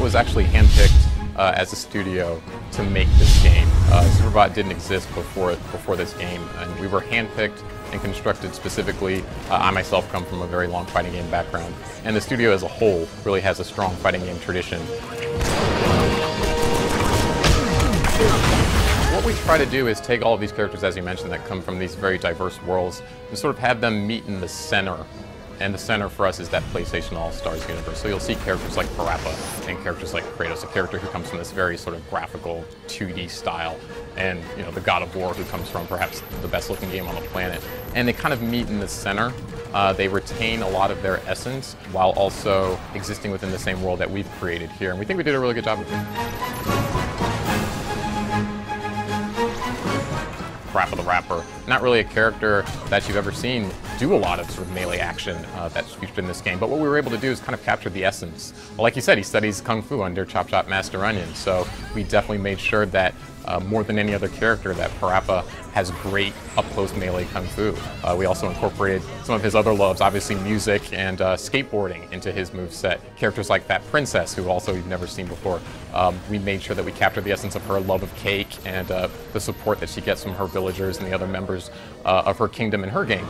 was actually handpicked as a studio to make this game. Superbot didn't exist before this game, and we were handpicked and constructed specifically. I myself come from a very long fighting game background, and the studio as a whole really has a strong fighting game tradition. What we try to do is take all of these characters, as you mentioned, that come from these very diverse worlds, and sort of have them meet in the center. And the center for us is that PlayStation All-Stars universe. So you'll see characters like Parappa and characters like Kratos, a character who comes from this very sort of graphical 2D style, and the God of War, who comes from perhaps the best looking game on the planet. And they kind of meet in the center. They retain a lot of their essence while also existing within the same world that we've created here. And we think we did a really good job of it. Parappa the Rapper, not really a character that you've ever seen do a lot of sort of melee action that's featured in this game, but what we were able to do is kind of capture the essence. Well, like you said, he studies Kung Fu under Chop Chop Master Onion, so we definitely made sure that more than any other character, that Parappa has great up-close melee Kung Fu. We also incorporated some of his other loves, obviously music and skateboarding, into his moveset. Characters like that Princess, who also you've never seen before, we made sure that we captured the essence of her love of cake and the support that she gets from her villagers and the other members of her kingdom in her game.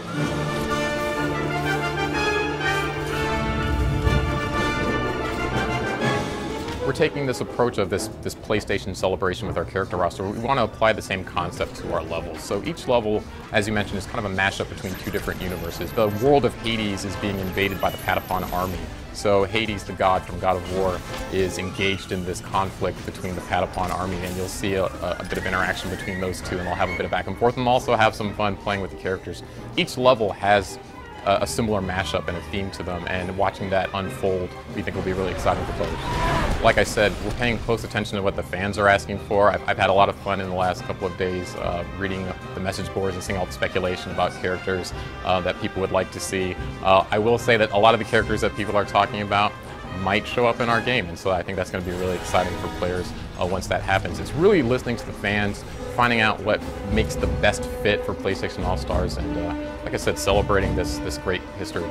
We're taking this approach of this PlayStation celebration with our character roster. We want to apply the same concept to our levels. So each level, as you mentioned, is kind of a mashup between two different universes. The world of Hades is being invaded by the Patapon army. So Hades, the god from God of War, is engaged in this conflict between the Patapon army, and you'll see a bit of interaction between those two, and they'll have a bit of back and forth, and also have some fun playing with the characters. Each level has a similar mashup and a theme to them, and watching that unfold, we think will be really exciting for players. Like I said, we're paying close attention to what the fans are asking for. I've had a lot of fun in the last couple of days reading the message boards and seeing all the speculation about characters that people would like to see. I will say that a lot of the characters that people are talking about might show up in our game, and so I think that's going to be really exciting for players once that happens. It's really listening to the fans, finding out what makes the best fit for PlayStation All-Stars, and like I said, celebrating this great history.